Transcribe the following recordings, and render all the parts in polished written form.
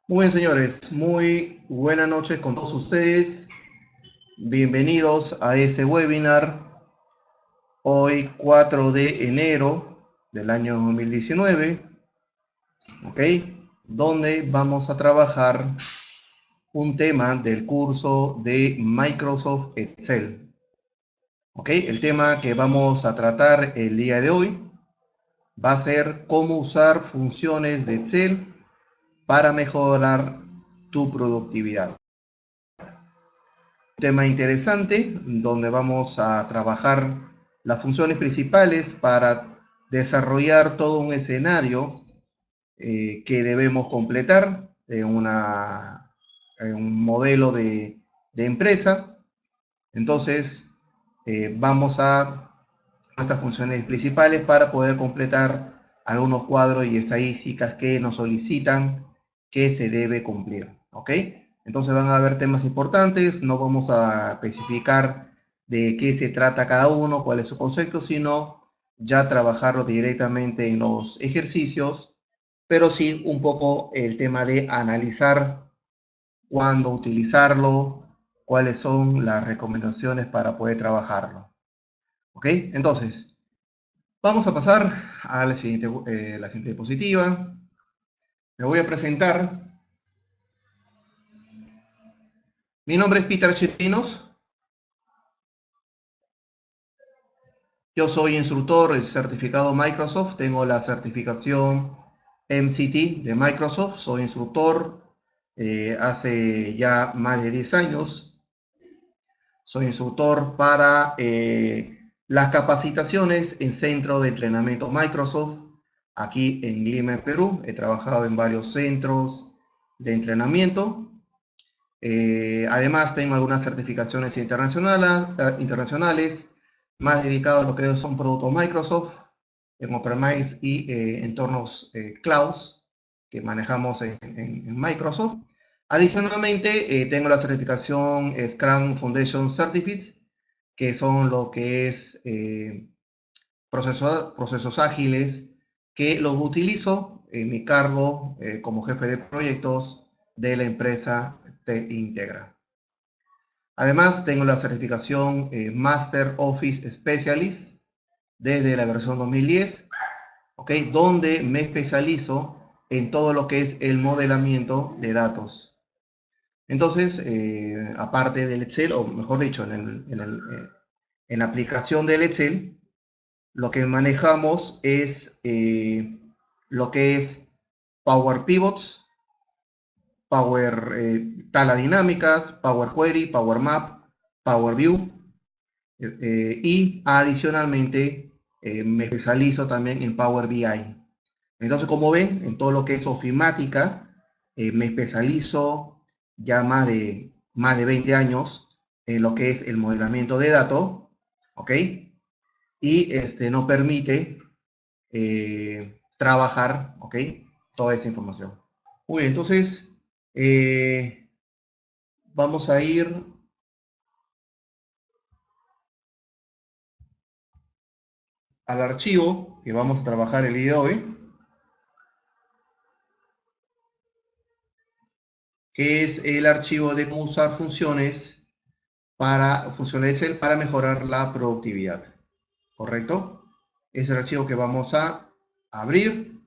Muy bien, señores, muy buenas noches con todos ustedes. Bienvenidos a este webinar, hoy 4 de enero del año 2019, ¿ok? Donde vamos a trabajar un tema del curso de Microsoft Excel, ¿ok? El tema que vamos a tratar el día de hoy va a ser cómo usar funciones de Excel para mejorar tu productividad. Tema interesante donde vamos a trabajar las funciones principales para desarrollar todo un escenario que debemos completar en un modelo de empresa. Entonces, vamos a estas funciones principales para poder completar algunos cuadros y estadísticas que nos solicitan que se debe cumplir, ¿ok? Entonces van a haber temas importantes, no vamos a especificar de qué se trata cada uno, cuál es su concepto, sino ya trabajarlo directamente en los ejercicios, pero sí un poco el tema de analizar cuándo utilizarlo, cuáles son las recomendaciones para poder trabajarlo, ¿ok? Entonces, vamos a pasar a la siguiente diapositiva. Me voy a presentar. Mi nombre es Peter Chipinos. Yo soy instructor certificado Microsoft. Tengo la certificación MCT de Microsoft. Soy instructor hace ya más de 10 años. Soy instructor para las capacitaciones en Centro de Entrenamiento Microsoft, aquí en Lima, Perú. He trabajado en varios centros de entrenamiento. Además, tengo algunas certificaciones internacionales más dedicadas a lo que son productos Microsoft, en on-premise y entornos clouds que manejamos en Microsoft. Adicionalmente, tengo la certificación Scrum Foundation Certificate, que son lo que es procesos ágiles, que los utilizo en mi cargo como jefe de proyectos de la empresa Te Integra. Además, tengo la certificación Master Office Specialist desde la versión 2010, ¿ok? Donde me especializo en todo lo que es el modelamiento de datos. Entonces, aparte del Excel, o mejor dicho, en la aplicación del Excel, lo que manejamos es lo que es Power Pivots, Power Tablas Dinámicas, Power Query, Power Map, Power View, y adicionalmente me especializo también en Power BI. Entonces, como ven, en todo lo que es ofimática, me especializo ya más de 20 años en lo que es el modelamiento de datos, ¿ok? Y nos permite trabajar, ¿ok? Toda esa información. Muy bien, entonces eh, vamos a ir al archivo que vamos a trabajar el día de hoy, que es el archivo de cómo usar funciones de Excel para mejorar la productividad, ¿correcto? Es el archivo que vamos a abrir.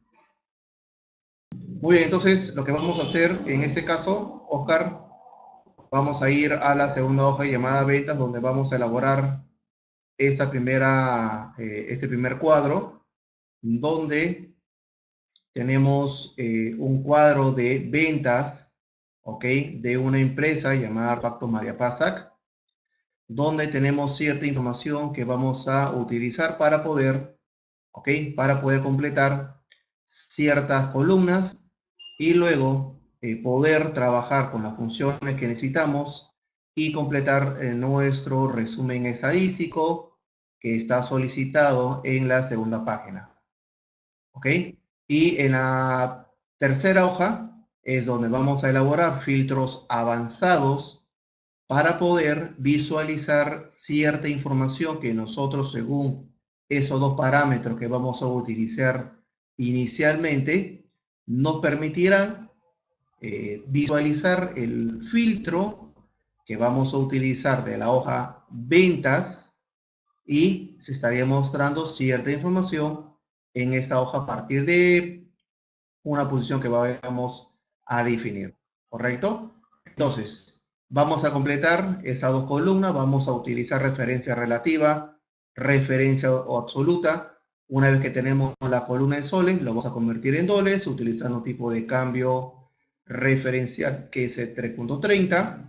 Muy bien, entonces lo que vamos a hacer en este caso, Oscar, vamos a ir a la segunda hoja llamada ventas, donde vamos a elaborar este primer cuadro, donde tenemos un cuadro de ventas, ¿ok? De una empresa llamada Pacto María Pasac, donde tenemos cierta información que vamos a utilizar para poder, ¿ok? Para poder completar ciertas columnas y luego poder trabajar con las funciones que necesitamos y completar nuestro resumen estadístico que está solicitado en la segunda página, ¿ok? Y en la tercera hoja es donde vamos a elaborar filtros avanzados para poder visualizar cierta información que nosotros, según esos dos parámetros que vamos a utilizar inicialmente, nos permitirán visualizar el filtro que vamos a utilizar de la hoja ventas y se estaría mostrando cierta información en esta hoja a partir de una posición que vamos a definir, ¿correcto? Entonces, vamos a completar estas dos columnas, vamos a utilizar referencia relativa, referencia absoluta. Una vez que tenemos la columna en soles, lo vamos a convertir en dólares utilizando un tipo de cambio referencial que es 3.30.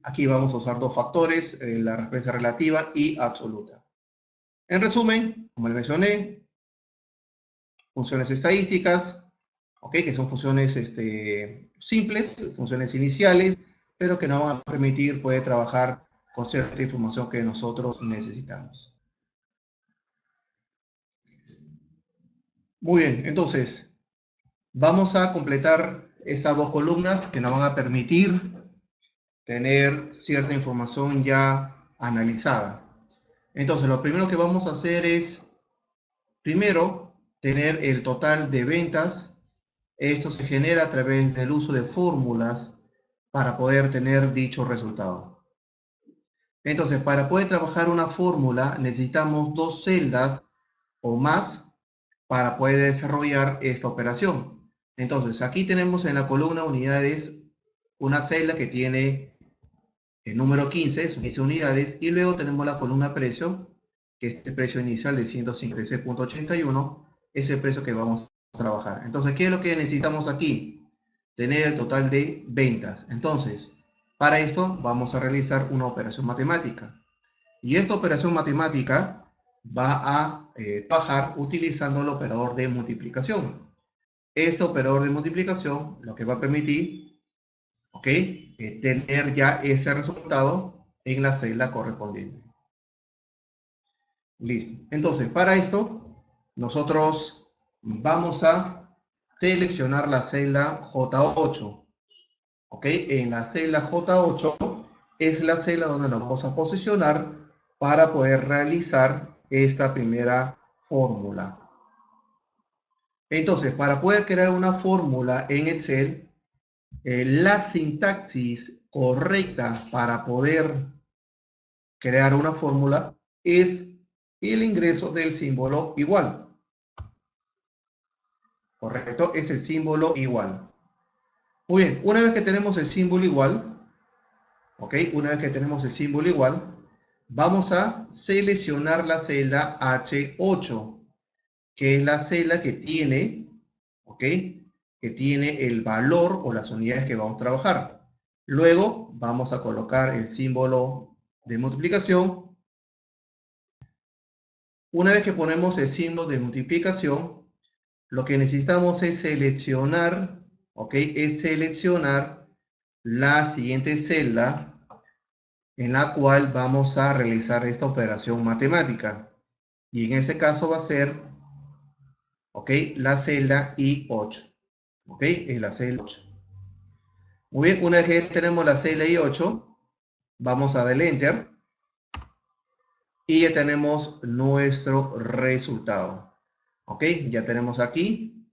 Aquí vamos a usar dos factores, la referencia relativa y absoluta. En resumen, como les mencioné, funciones estadísticas, ¿okay? Que son funciones simples, funciones iniciales, pero que nos van a permitir poder trabajar con cierta información que nosotros necesitamos. Muy bien, entonces, vamos a completar estas dos columnas que nos van a permitir tener cierta información ya analizada. Entonces, lo primero que vamos a hacer es, primero, tener el total de ventas. Esto se genera a través del uso de fórmulas para poder tener dicho resultado. Entonces, para poder trabajar una fórmula necesitamos dos celdas o más para poder desarrollar esta operación. Entonces, aquí tenemos en la columna unidades una celda que tiene el número 15, son 15 unidades, y luego tenemos la columna precio, que es el precio inicial de 156.81, es el precio que vamos a trabajar. Entonces, ¿qué es lo que necesitamos aquí? Tener el total de ventas. Entonces, para esto vamos a realizar una operación matemática. Y esta operación matemática va a trabajar utilizando el operador de multiplicación. Este operador de multiplicación lo que va a permitir, ¿ok? Tener ya ese resultado en la celda correspondiente. Listo. Entonces, para esto, nosotros vamos a seleccionar la celda J8. ¿Ok? En la celda J8 es la celda donde nos vamos a posicionar para poder realizar esta primera fórmula. Entonces, para poder crear una fórmula en Excel, la sintaxis correcta para poder crear una fórmula es el ingreso del símbolo igual. ¿Correcto? Es el símbolo igual. Muy bien, una vez que tenemos el símbolo igual, ¿ok? Una vez que tenemos el símbolo igual, vamos a seleccionar la celda H8, que es la celda que tiene, ¿ok? Que tiene el valor o las unidades que vamos a trabajar. Luego vamos a colocar el símbolo de multiplicación. Una vez que ponemos el símbolo de multiplicación, lo que necesitamos es seleccionar, ¿ok? Es seleccionar la siguiente celda en la cual vamos a realizar esta operación matemática. Y en este caso va a ser, ¿ok? La celda I8. ¿Ok? Es la celda 8. Muy bien, una vez que tenemos la celda I8, vamos a darle Enter. Y ya tenemos nuestro resultado. ¿Ok? Ya tenemos aquí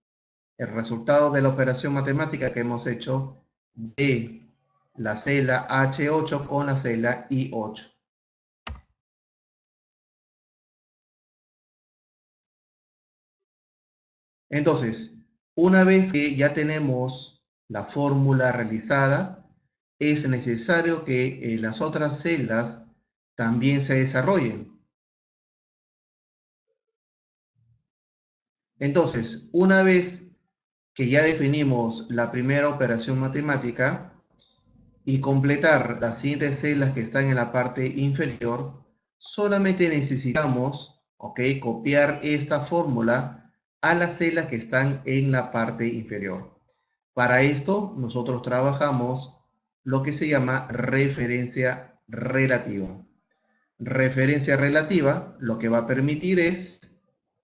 el resultado de la operación matemática que hemos hecho de la celda H8 con la celda I8. Entonces, una vez que ya tenemos la fórmula realizada, es necesario que las otras celdas también se desarrollen. Entonces, una vez que ya definimos la primera operación matemática y completar las siguientes celdas que están en la parte inferior, solamente necesitamos, ¿ok?, copiar esta fórmula a las celdas que están en la parte inferior. Para esto, nosotros trabajamos lo que se llama referencia relativa. Referencia relativa lo que va a permitir es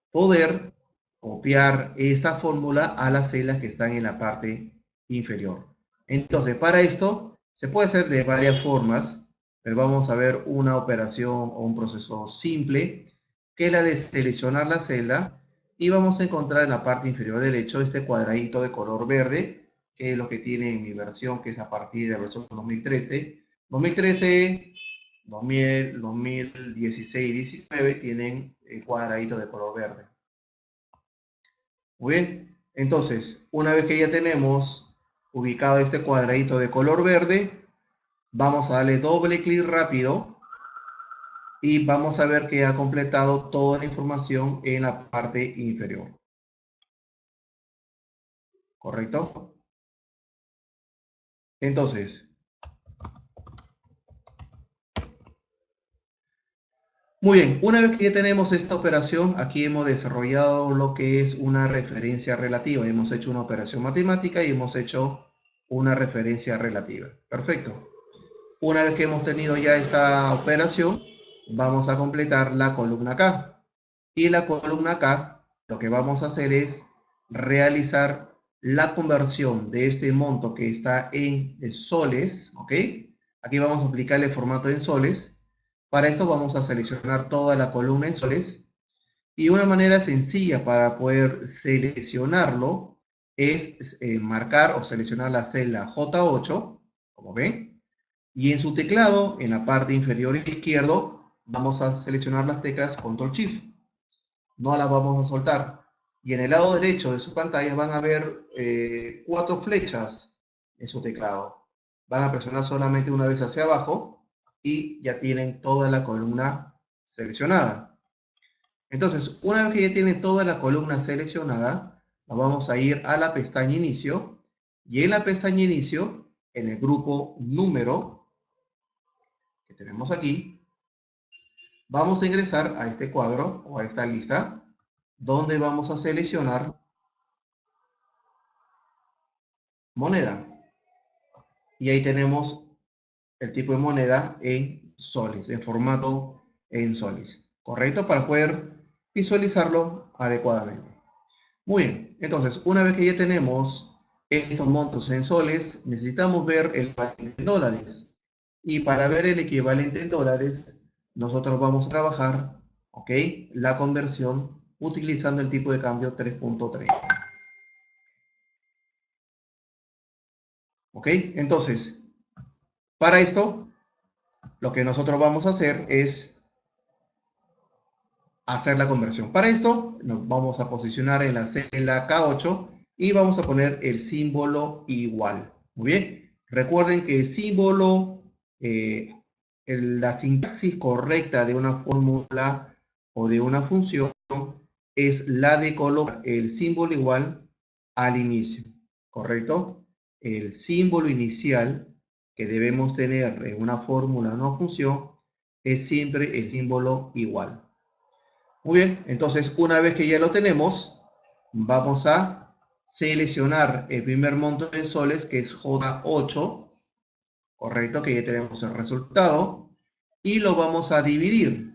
poder copiar esta fórmula a las celdas que están en la parte inferior. Entonces, para esto se puede hacer de varias formas, pero vamos a ver una operación o un proceso simple, que es la de seleccionar la celda y vamos a encontrar en la parte inferior derecha este cuadradito de color verde que es lo que tiene en mi versión, que es a partir de la versión 2013. 2013, 2000, 2016 y 19 tienen el cuadradito de color verde. Muy bien, entonces, una vez que ya tenemos ubicado este cuadradito de color verde, vamos a darle doble clic rápido y vamos a ver que ha completado toda la información en la parte inferior. ¿Correcto? Entonces, muy bien, una vez que ya tenemos esta operación, aquí hemos desarrollado lo que es una referencia relativa. Hemos hecho una operación matemática y hemos hecho una referencia relativa. Perfecto. Una vez que hemos tenido ya esta operación, vamos a completar la columna K. Y la columna K, lo que vamos a hacer es realizar la conversión de este monto que está en soles, ¿ok? Aquí vamos a aplicarle el formato en soles. Para eso vamos a seleccionar toda la columna en soles. Y una manera sencilla para poder seleccionarlo es marcar o seleccionar la celda J8, como ven. Y en su teclado, en la parte inferior izquierdo, vamos a seleccionar las teclas Control Shift. No las vamos a soltar. Y en el lado derecho de su pantalla van a ver 4 flechas en su teclado. Van a presionar solamente una vez hacia abajo y ya tienen toda la columna seleccionada. Entonces, una vez que ya tienen toda la columna seleccionada, nos vamos a ir a la pestaña Inicio. Y en la pestaña Inicio, en el grupo Número, que tenemos aquí, vamos a ingresar a este cuadro o a esta lista, donde vamos a seleccionar moneda. Y ahí tenemos el tipo de moneda en soles, en formato en soles. ¿Correcto? Para poder visualizarlo adecuadamente. Muy bien, entonces, una vez que ya tenemos estos montos en soles, necesitamos ver el equivalente en dólares. Y para ver el equivalente en dólares, nosotros vamos a trabajar, ¿ok?, la conversión utilizando el tipo de cambio 3.30. ¿Ok? Entonces, para esto, lo que nosotros vamos a hacer es hacer la conversión. Para esto, nos vamos a posicionar en la celda K8 y vamos a poner el símbolo igual. Muy bien. Recuerden que el símbolo, la sintaxis correcta de una fórmula o de una función es la de colocar el símbolo igual al inicio. ¿Correcto? El símbolo inicial que debemos tener en una fórmula o una función es siempre el símbolo igual. Muy bien, entonces una vez que ya lo tenemos, vamos a seleccionar el primer monto en soles, que es J8, correcto, que ya tenemos el resultado, y lo vamos a dividir.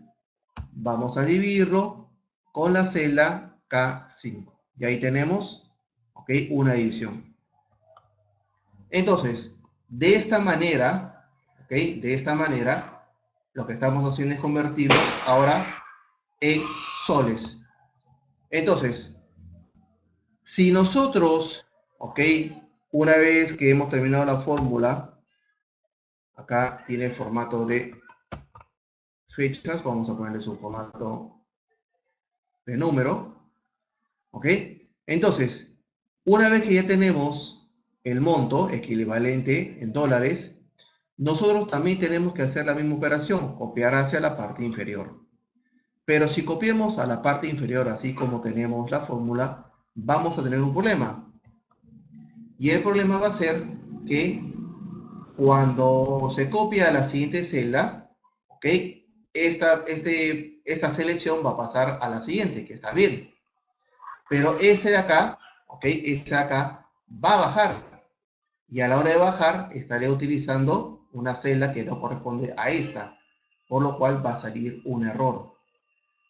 Vamos a dividirlo con la celda K5. Y ahí tenemos, ok, una división. Entonces, de esta manera, ok, de esta manera, lo que estamos haciendo es convertirlo ahora en soles. Entonces, si nosotros, ok, una vez que hemos terminado la fórmula, acá tiene el formato de fechas, vamos a ponerle su formato de número, ok. Entonces, una vez que ya tenemos el monto equivalente en dólares, nosotros también tenemos que hacer la misma operación, copiar hacia la parte inferior. Pero si copiamos a la parte inferior, así como tenemos la fórmula, vamos a tener un problema. Y el problema va a ser que cuando se copia a la siguiente celda, ¿ok?, esta selección va a pasar a la siguiente, que está bien. Pero este de acá, ¿ok?, este de acá va a bajar. Y a la hora de bajar, estaré utilizando una celda que no corresponde a esta, por lo cual va a salir un error.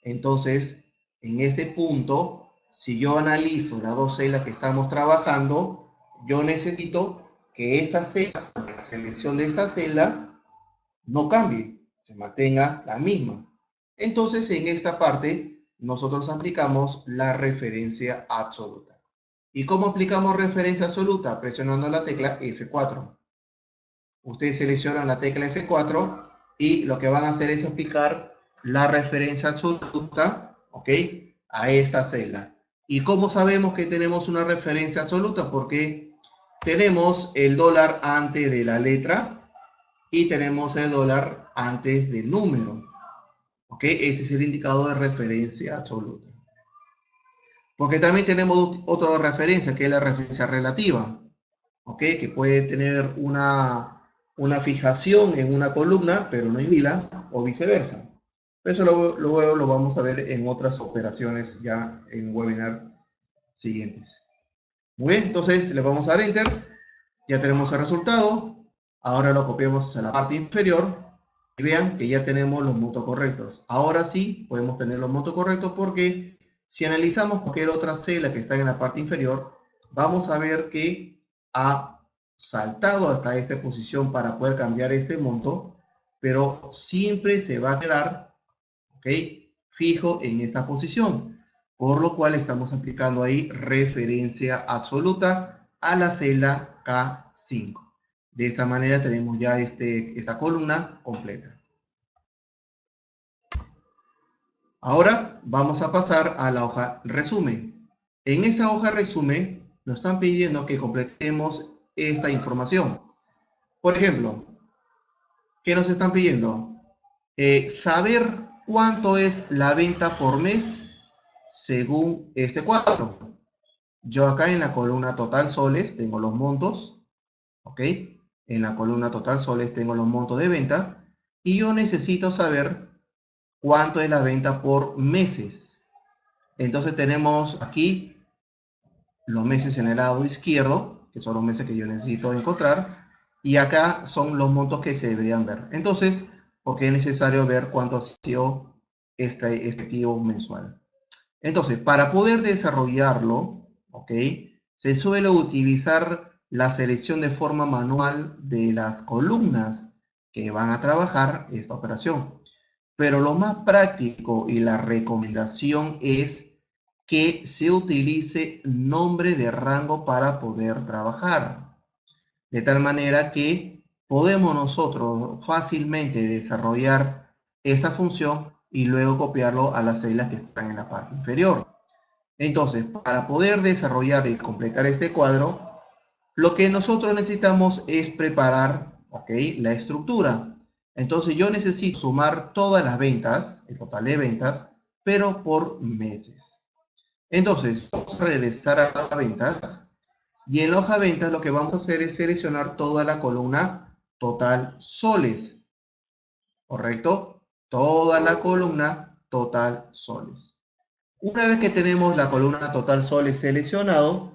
Entonces, en este punto, si yo analizo las dos celdas que estamos trabajando, yo necesito que esta celda, la selección de esta celda, no cambie, se mantenga la misma. Entonces, en esta parte, nosotros aplicamos la referencia absoluta. ¿Y cómo aplicamos referencia absoluta? Presionando la tecla F4. Ustedes seleccionan la tecla F4 y lo que van a hacer es aplicar la referencia absoluta, ¿ok?, a esta celda. ¿Y cómo sabemos que tenemos una referencia absoluta? Porque tenemos el dólar antes de la letra y tenemos el dólar antes del número, ¿ok? Este es el indicador de referencia absoluta. Porque también tenemos otra referencia, que es la referencia relativa, ¿ok?, que puede tener una fijación en una columna, pero no en fila, o viceversa. Eso luego lo vamos a ver en otras operaciones ya en webinar siguientes. Muy bien, entonces le vamos a dar Enter. Ya tenemos el resultado. Ahora lo copiamos hacia la parte inferior. Y vean que ya tenemos los montos correctos. Ahora sí podemos tener los montos correctos porque si analizamos cualquier otra celda que está en la parte inferior, vamos a ver que ha saltado hasta esta posición para poder cambiar este monto, pero siempre se va a quedar, ¿ok?, fijo en esta posición, por lo cual estamos aplicando ahí referencia absoluta a la celda K5. De esta manera tenemos ya esta columna completa. Ahora vamos a pasar a la hoja resumen. En esa hoja resumen nos están pidiendo que completemos esta información. Por ejemplo, ¿qué nos están pidiendo? Saber cuánto es la venta por mes según este cuadro. Yo acá en la columna total soles tengo los montos, ¿ok? En la columna total soles tengo los montos de venta y yo necesito saber cuánto es la venta por meses. Entonces tenemos aquí los meses en el lado izquierdo, que son los meses que yo necesito encontrar, y acá son los montos que se deberían ver. Entonces, porque es necesario ver cuánto ha sido este efectivo mensual. Entonces, para poder desarrollarlo, ¿ok?, se suele utilizar la selección de forma manual de las columnas que van a trabajar esta operación. Pero lo más práctico y la recomendación es que se utilice nombre de rango para poder trabajar. De tal manera que podemos nosotros fácilmente desarrollar esta función y luego copiarlo a las celdas que están en la parte inferior. Entonces, para poder desarrollar y completar este cuadro, lo que nosotros necesitamos es preparar, ¿ok?, la estructura. Entonces yo necesito sumar todas las ventas, el total de ventas, pero por meses. Entonces, vamos a regresar a las ventas. Y en la hoja ventas lo que vamos a hacer es seleccionar toda la columna total soles. ¿Correcto? Toda la columna total soles. Una vez que tenemos la columna total soles seleccionado,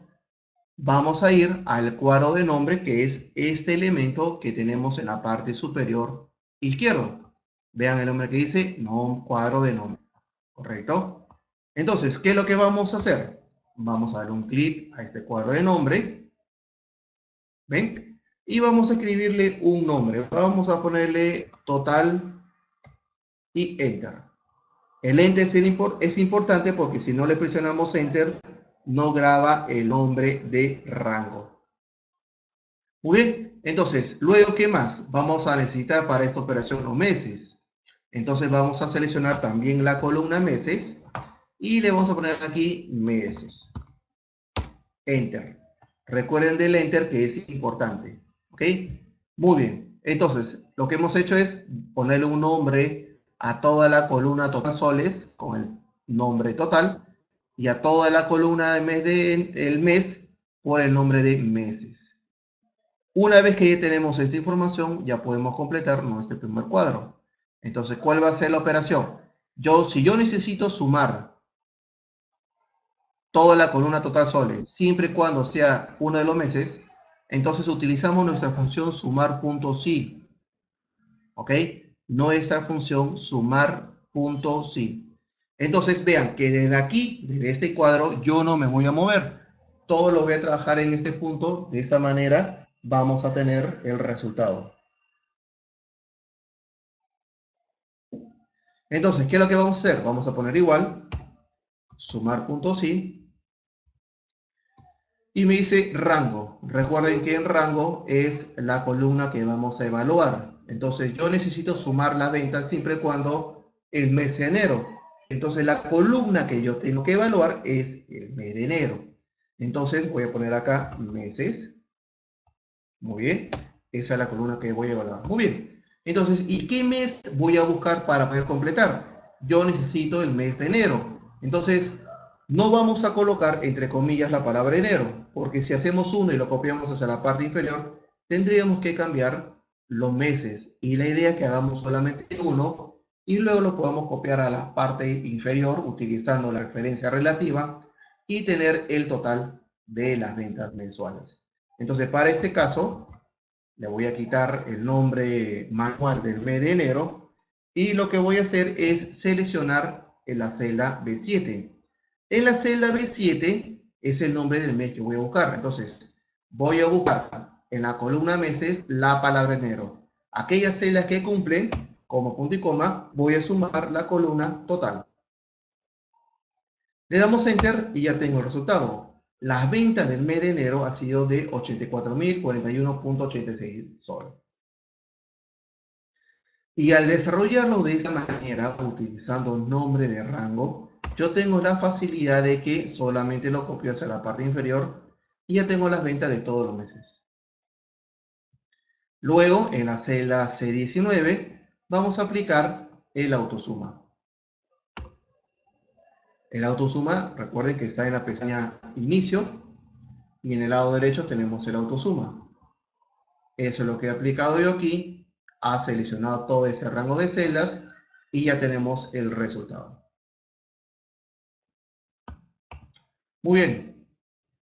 vamos a ir al cuadro de nombre, que es este elemento que tenemos en la parte superior izquierdo. Vean el nombre que dice cuadro de nombre. ¿Correcto? Entonces, ¿qué es lo que vamos a hacer? Vamos a dar un clic a este cuadro de nombre. ¿Ven? Y vamos a escribirle un nombre. Vamos a ponerle total y enter. El enter es importante porque si no le presionamos enter, no graba el nombre de rango. Muy bien, entonces, luego, ¿qué más? Vamos a necesitar para esta operación los meses. Entonces vamos a seleccionar también la columna meses y le vamos a poner aquí meses. Enter. Recuerden del enter que es importante. ¿Ok? Muy bien. Entonces, lo que hemos hecho es ponerle un nombre a toda la columna total soles con el nombre total y a toda la columna del mes por el nombre de meses. Una vez que ya tenemos esta información, ya podemos completar nuestro primer cuadro. Entonces, ¿cuál va a ser la operación? Si yo necesito sumar toda la columna total soles, siempre y cuando sea uno de los meses, entonces utilizamos nuestra función sumar.si. ¿Ok? Nuestra función sumar.si. Entonces, vean que desde aquí, desde este cuadro, yo no me voy a mover. Todo lo voy a trabajar en este punto. De esa manera vamos a tener el resultado. Entonces, ¿qué es lo que vamos a hacer? Vamos a poner igual, sumar.si. Y me dice rango. Recuerden que en rango es la columna que vamos a evaluar. Entonces yo necesito sumar las ventas siempre y cuando el mes de enero. Entonces la columna que yo tengo que evaluar es el mes de enero. Entonces voy a poner acá meses. Muy bien. Esa es la columna que voy a evaluar. Muy bien. Entonces, ¿y qué mes voy a buscar para poder completar? Yo necesito el mes de enero. Entonces, no vamos a colocar entre comillas la palabra enero, porque si hacemos uno y lo copiamos hacia la parte inferior, tendríamos que cambiar los meses. Y la idea es que hagamos solamente uno y luego lo podamos copiar a la parte inferior utilizando la referencia relativa y tener el total de las ventas mensuales. Entonces, para este caso, le voy a quitar el nombre manual del mes de enero y lo que voy a hacer es seleccionar en la celda B7. En la celda B7 es el nombre del mes que voy a buscar. Entonces, voy a buscar en la columna meses la palabra enero. Aquellas celdas que cumplen, como punto y coma, voy a sumar la columna total. Le damos Enter y ya tengo el resultado. Las ventas del mes de enero ha sido de 84.041.86 soles. Y al desarrollarlo de esa manera, utilizando nombre de rango, yo tengo la facilidad de que solamente lo copio hacia la parte inferior y ya tengo las ventas de todos los meses. Luego, en la celda C19, vamos a aplicar el autosuma. El autosuma, recuerden que está en la pestaña Inicio y en el lado derecho tenemos el autosuma. Eso es lo que he aplicado yo aquí. Ha seleccionado todo ese rango de celdas y ya tenemos el resultado. Muy bien.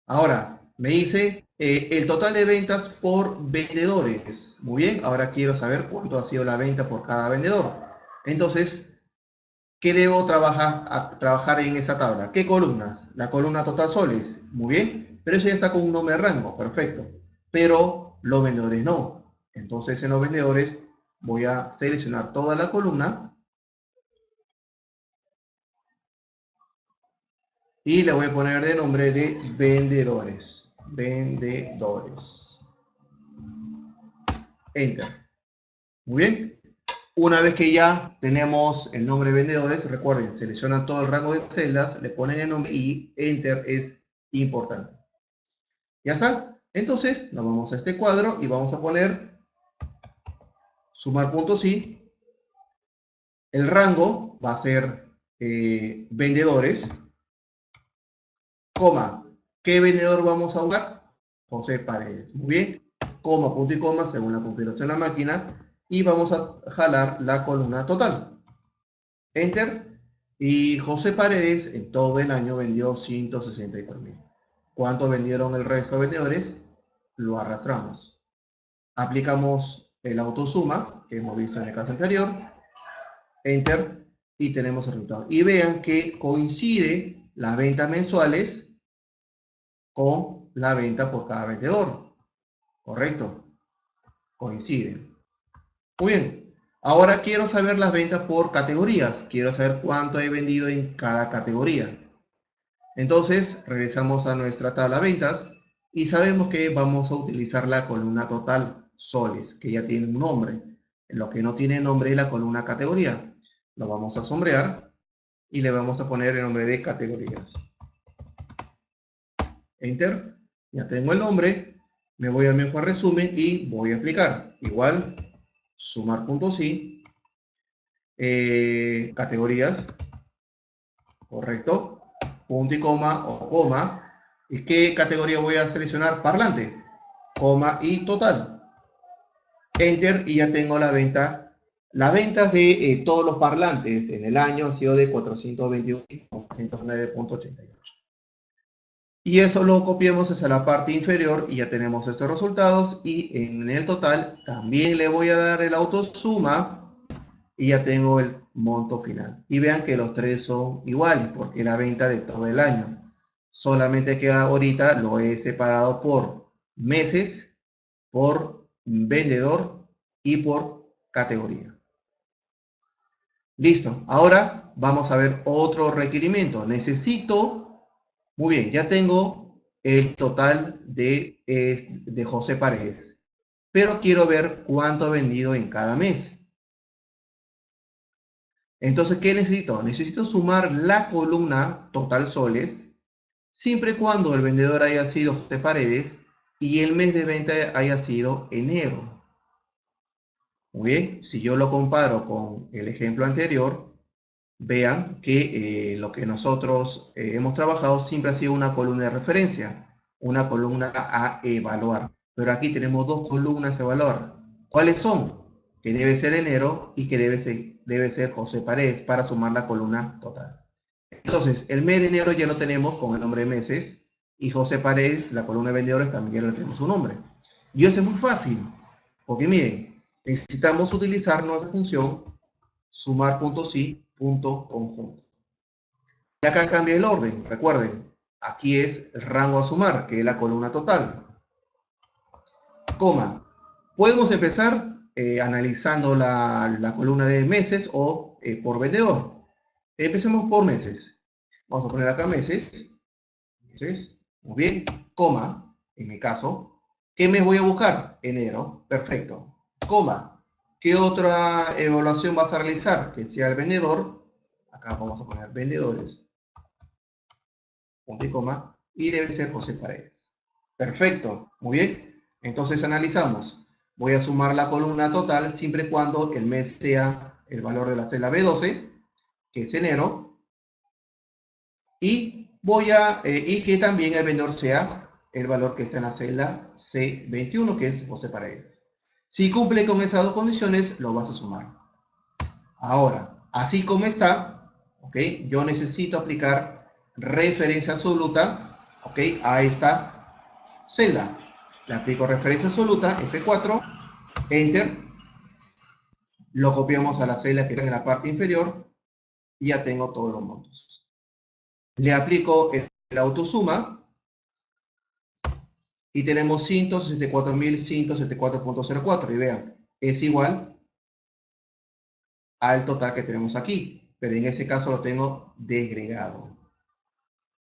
Ahora, me dice el total de ventas por vendedores. Muy bien. Ahora quiero saber cuánto ha sido la venta por cada vendedor. Entonces, ¿qué debo trabajar en esa tabla? ¿Qué columnas? La columna total soles. Muy bien. Pero eso ya está con un nombre de rango. Perfecto. Pero los vendedores no. Entonces, en los vendedores voy a seleccionar toda la columna y le voy a poner de nombre de vendedores. Vendedores. Enter. Muy bien. Una vez que ya tenemos el nombre de vendedores, recuerden, seleccionan todo el rango de celdas, le ponen el nombre y Enter es importante. ¿Ya está? Entonces, nos vamos a este cuadro y vamos a poner sumar puntos y el rango va a ser vendedores, coma, ¿qué vendedor vamos a buscar? José Paredes. Muy bien, coma, punto y coma, según la configuración de la máquina, y vamos a jalar la columna total. Enter. Y José Paredes en todo el año vendió 163.000. ¿Cuánto vendieron el resto de vendedores? Lo arrastramos. Aplicamos el autosuma, que hemos visto en el caso anterior. Enter. Y tenemos el resultado. Y vean que coincide las ventas mensuales con la venta por cada vendedor. ¿Correcto? Coinciden. Muy bien. Ahora quiero saber las ventas por categorías. Quiero saber cuánto he vendido en cada categoría. Entonces, regresamos a nuestra tabla de ventas y sabemos que vamos a utilizar la columna total soles, que ya tiene un nombre. Lo que no tiene nombre es la columna categoría. Lo vamos a sombrear y le vamos a poner el nombre de categorías. Enter. Ya tengo el nombre. Me voy a mi hoja resumen y voy a aplicar. Igual, sumar puntos y categorías. Correcto. Punto y coma o coma. ¿Y qué categoría voy a seleccionar? Parlante. Coma y total. Enter y ya tengo la venta. Las ventas de todos los parlantes en el año han sido de 421.409.88. Y eso lo copiamos hacia la parte inferior y ya tenemos estos resultados. Y en el total también le voy a dar el autosuma y ya tengo el monto final. Y vean que los tres son iguales porque la venta de todo el año. Solamente que ahorita lo he separado por meses, por vendedor y por categoría. Listo. Ahora vamos a ver otro requerimiento. Necesito, muy bien, ya tengo el total de José Paredes, pero quiero ver cuánto ha vendido en cada mes. Entonces, ¿qué necesito? Necesito sumar la columna total soles, siempre y cuando el vendedor haya sido José Paredes y el mes de venta haya sido enero. Muy bien, si yo lo comparo con el ejemplo anterior, vean que lo que nosotros hemos trabajado siempre ha sido una columna de referencia, una columna a evaluar. Pero aquí tenemos dos columnas a evaluar. ¿Cuáles son? Que debe ser enero y que debe ser José Paredes para sumar la columna total. Entonces, el mes de enero ya lo tenemos con el nombre de meses y José Paredes, la columna de vendedores, también le tenemos su nombre. Y esto es muy fácil, porque miren, necesitamos utilizar nuestra función sumar puntos y punto conjunto. Y acá cambia el orden, recuerden, aquí es el rango a sumar, que es la columna total, coma. Podemos empezar analizando la columna de meses o por vendedor. Empecemos por meses. Vamos a poner acá meses, muy bien, coma, en mi caso. ¿Qué mes voy a buscar? Enero, perfecto. Coma, ¿qué otra evaluación vas a realizar? Que sea el vendedor. Acá vamos a poner vendedores, punto y coma, y debe ser José Paredes. Perfecto, muy bien. Entonces analizamos. Voy a sumar la columna total siempre y cuando el mes sea el valor de la celda B12, que es enero, y y que también el vendedor sea el valor que está en la celda C21, que es José Paredes. Si cumple con esas dos condiciones, lo vas a sumar. Ahora, así como está, ¿ok? Yo necesito aplicar referencia absoluta, ¿ok? A esta celda. Le aplico referencia absoluta, F4, Enter, lo copiamos a la celda que está en la parte inferior y ya tengo todos los montos. Le aplico el autosuma y tenemos 164.174.04 y vean, es igual al total que tenemos aquí, pero en ese caso lo tengo desgregado.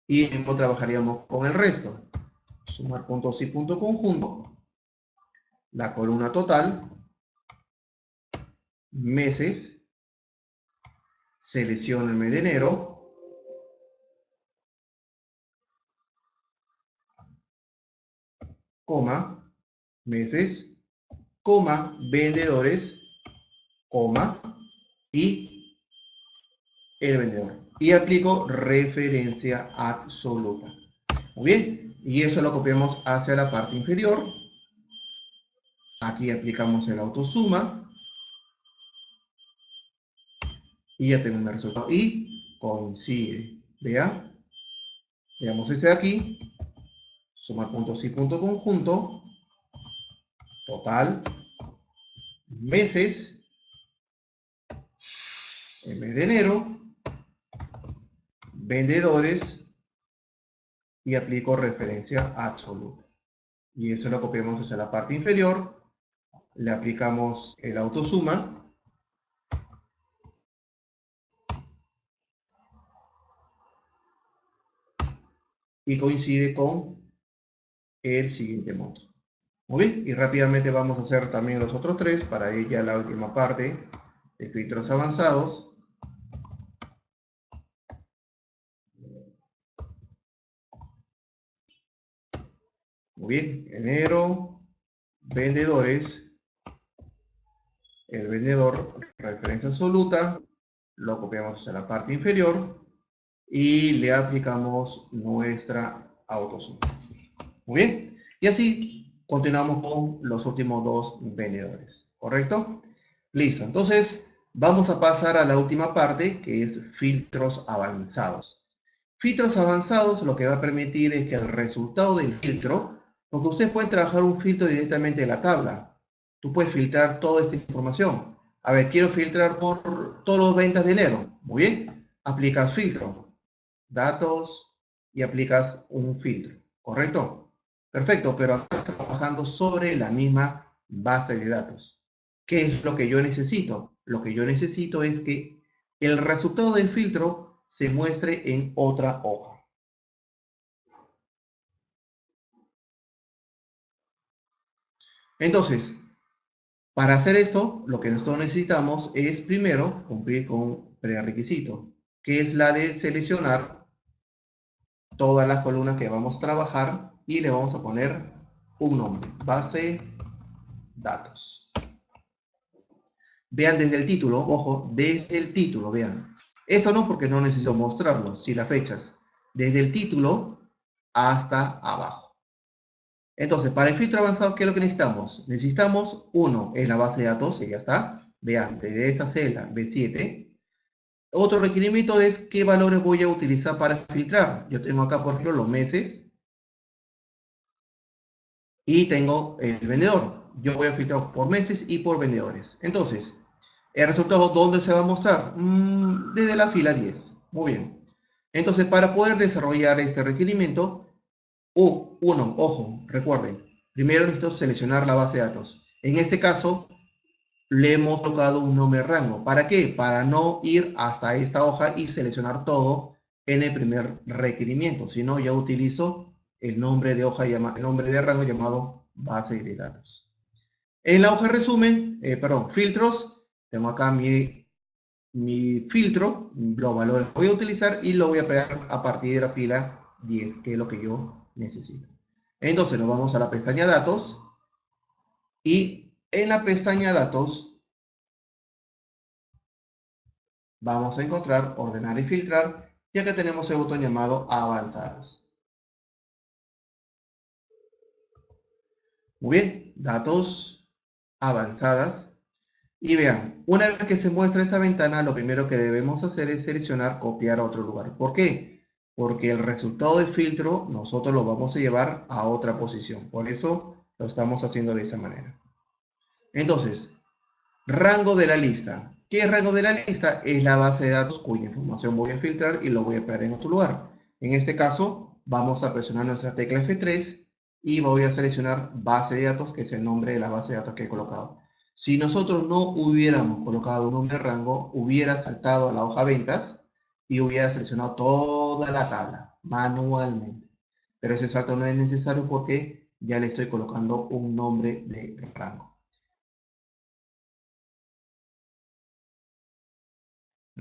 Y mismo trabajaríamos con el resto. Sumar puntos y punto conjunto, la columna total, meses, selecciono el mes de enero, coma, meses, coma, vendedores, coma, y el vendedor. Y aplico referencia absoluta. Muy bien, y eso lo copiamos hacia la parte inferior. Aquí aplicamos el autosuma. Y ya tengo un resultado. Y coincide. Vean. Veamos ese de aquí. Sumar puntos y punto conjunto. Total. Meses. El mes de enero. Vendedores. Y aplico referencia absoluta. Y eso lo copiamos hacia la parte inferior. Le aplicamos el autosuma. Y coincide con el siguiente monto. Muy bien, y rápidamente vamos a hacer también los otros tres para ir ya a la última parte de filtros avanzados. Muy bien, enero, vendedores, el vendedor, referencia absoluta, lo copiamos hacia la parte inferior y le aplicamos nuestra autosuma. Muy bien, y así continuamos con los últimos dos vendedores, ¿correcto? Listo, entonces vamos a pasar a la última parte que es filtros avanzados. Filtros avanzados lo que va a permitir es que el resultado del filtro, porque ustedes pueden trabajar un filtro directamente en la tabla. Tú puedes filtrar toda esta información. A ver, quiero filtrar por todas las ventas de enero. Muy bien, aplicas filtro, datos y aplicas un filtro, ¿correcto? Perfecto, pero acá estás trabajando sobre la misma base de datos. ¿Qué es lo que yo necesito? Lo que yo necesito es que el resultado del filtro se muestre en otra hoja. Entonces, para hacer esto, lo que nosotros necesitamos es primero cumplir con un prerequisito, que es la de seleccionar todas las columnas que vamos a trabajar y le vamos a poner un nombre, base datos. Vean desde el título, ojo, desde el título, vean. Esto no porque no necesito mostrarlo, si las fechas. Desde el título hasta abajo. Entonces, para el filtro avanzado, ¿qué es lo que necesitamos? Necesitamos uno en la base de datos, y ya está. Vean, desde esta celda B7. Otro requerimiento es qué valores voy a utilizar para filtrar. Yo tengo acá, por ejemplo, los meses y tengo el vendedor. Yo voy a filtrar por meses y por vendedores. Entonces, el resultado, ¿dónde se va a mostrar? Desde la fila 10. Muy bien. Entonces, para poder desarrollar este requerimiento, uno, ojo, recuerden, primero necesito seleccionar la base de datos. En este caso, le hemos colocado un nombre de rango. ¿Para qué? Para no ir hasta esta hoja y seleccionar todo en el primer requerimiento, sino ya utilizo el nombre de hoja, el nombre de rango llamado base de datos. En la hoja resumen, filtros, tengo acá mi filtro, los valores que voy a utilizar y lo voy a pegar a partir de la fila 10, que es lo que yo necesito. Entonces nos vamos a la pestaña datos y en la pestaña datos vamos a encontrar ordenar y filtrar, ya que tenemos el botón llamado avanzados. Muy bien, datos avanzadas. Y vean, una vez que se muestra esa ventana, lo primero que debemos hacer es seleccionar copiar a otro lugar. ¿Por qué? Porque el resultado de filtro nosotros lo vamos a llevar a otra posición. Por eso lo estamos haciendo de esa manera. Entonces, rango de la lista. ¿Qué es rango de la lista? Es la base de datos cuya información voy a filtrar y lo voy a pegar en otro lugar. En este caso, vamos a presionar nuestra tecla F3 y voy a seleccionar base de datos, que es el nombre de la base de datos que he colocado. Si nosotros no hubiéramos colocado un nombre de rango, hubiera saltado a la hoja ventas y hubiera seleccionado toda la tabla manualmente. Pero ese salto no es necesario porque ya le estoy colocando un nombre de rango.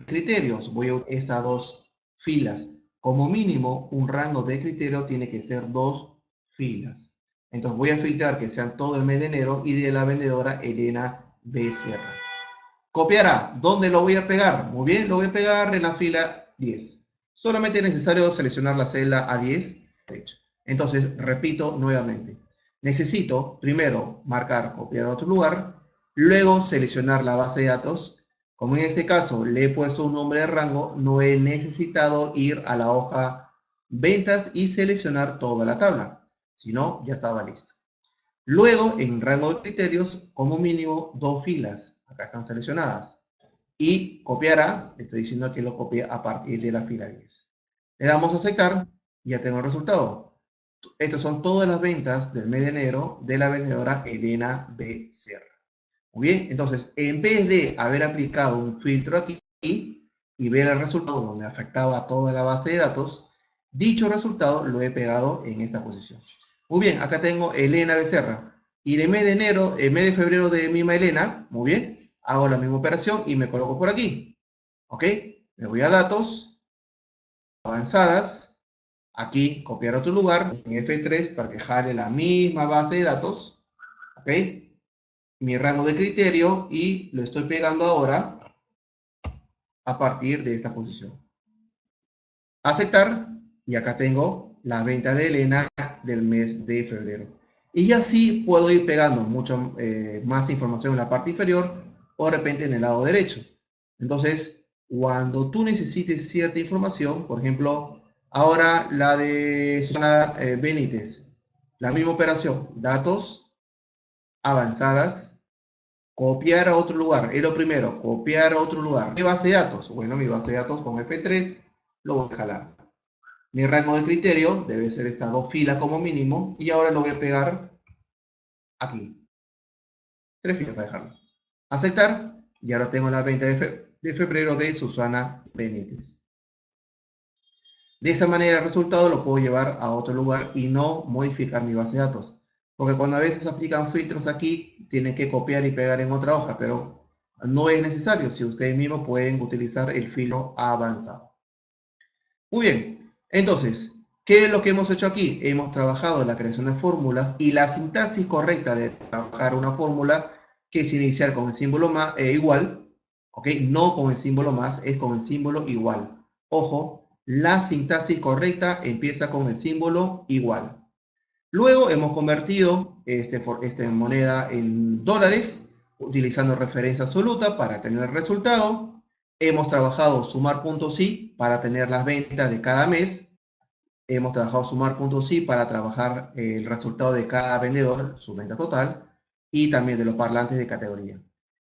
Criterios, voy a usar estas dos filas. Como mínimo, un rango de criterio tiene que ser dos filas. Entonces voy a filtrar que sean todo el mes de enero y de la vendedora Elena Becerra. Copiará. ¿Dónde lo voy a pegar? Muy bien, lo voy a pegar en la fila 10. Solamente es necesario seleccionar la celda A10. Entonces, repito nuevamente. Necesito primero marcar copiar a otro lugar, luego seleccionar la base de datos. Como en este caso le he puesto un nombre de rango, no he necesitado ir a la hoja ventas y seleccionar toda la tabla, sino ya estaba lista. Luego, en rango de criterios, como mínimo dos filas, acá están seleccionadas. Y copiará, le estoy diciendo que lo copie a partir de la fila 10. Le damos a aceptar y ya tengo el resultado. Estas son todas las ventas del mes de enero de la vendedora Elena Becerra. Muy bien, entonces, en vez de haber aplicado un filtro aquí y ver el resultado donde afectaba a toda la base de datos, dicho resultado lo he pegado en esta posición. Muy bien, acá tengo Elena Becerra. Y de mes de enero, el mes de febrero de misma Elena, muy bien, hago la misma operación y me coloco por aquí. ¿Ok? Me voy a datos, avanzadas, aquí copiar otro lugar, en F3 para que jale la misma base de datos. ¿Ok? Mi rango de criterio y lo estoy pegando ahora a partir de esta posición. Aceptar, y acá tengo la venta de Elena del mes de febrero. Y así puedo ir pegando mucho más información en la parte inferior o de repente en el lado derecho. Entonces, cuando tú necesites cierta información, por ejemplo, ahora la de Susana Benítez, la misma operación, datos, avanzadas, copiar a otro lugar. Es lo primero, copiar a otro lugar. ¿Qué base de datos? Bueno, mi base de datos con F3 lo voy a jalar. Mi rango de criterio debe ser estas dos filas como mínimo. Y ahora lo voy a pegar aquí. 3 filas para dejarlo. Aceptar. Y ahora tengo la venta de febrero de Susana Benítez. De esa manera el resultado lo puedo llevar a otro lugar y no modificar mi base de datos. Porque cuando a veces aplican filtros aquí, tienen que copiar y pegar en otra hoja, pero no es necesario si ustedes mismos pueden utilizar el filtro avanzado. Muy bien, entonces, ¿qué es lo que hemos hecho aquí? Hemos trabajado la creación de fórmulas y la sintaxis correcta de trabajar una fórmula que es iniciar con el símbolo más, igual, ¿ok? No con el símbolo más, es con el símbolo igual. Ojo, la sintaxis correcta empieza con el símbolo igual. Luego hemos convertido esta moneda en dólares, utilizando referencia absoluta para tener el resultado. Hemos trabajado sumar puntos y para tener las ventas de cada mes. Hemos trabajado sumar puntos y para trabajar el resultado de cada vendedor, su venta total, y también de los parlantes de categoría.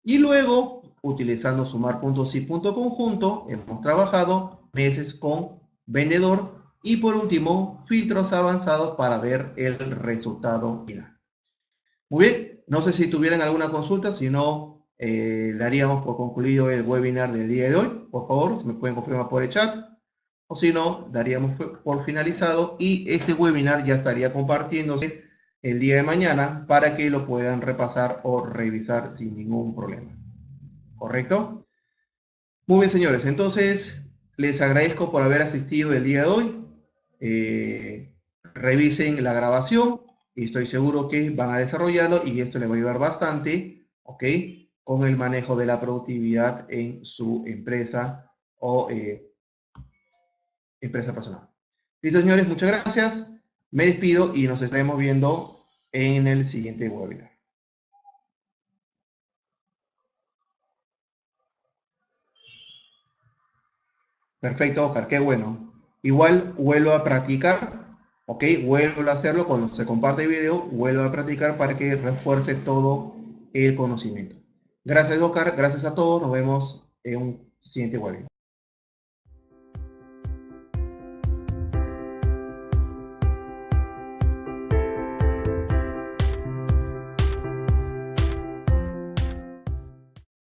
Y luego, utilizando sumar puntos y punto conjunto, hemos trabajado meses con vendedor y por último, filtros avanzados para ver el resultado final. Muy bien, no sé si tuvieran alguna consulta, si no, daríamos por concluido el webinar del día de hoy. Por favor, si me pueden confirmar por el chat, o si no, daríamos por finalizado y este webinar ya estaría compartiéndose el día de mañana para que lo puedan repasar o revisar sin ningún problema. ¿Correcto? Muy bien, señores. Entonces, les agradezco por haber asistido el día de hoy. Revisen la grabación y estoy seguro que van a desarrollarlo y esto les va a ayudar bastante, ¿ok? Con el manejo de la productividad en su empresa o empresa personal. Listo, señores, muchas gracias. Me despido y nos estaremos viendo en el siguiente webinar. Perfecto, Oscar, qué bueno. Igual vuelvo a practicar, ¿ok? Vuelvo a hacerlo cuando se comparte el video, vuelvo a practicar para que refuerce todo el conocimiento. Gracias, Oscar, gracias a todos, nos vemos en un siguiente webinar.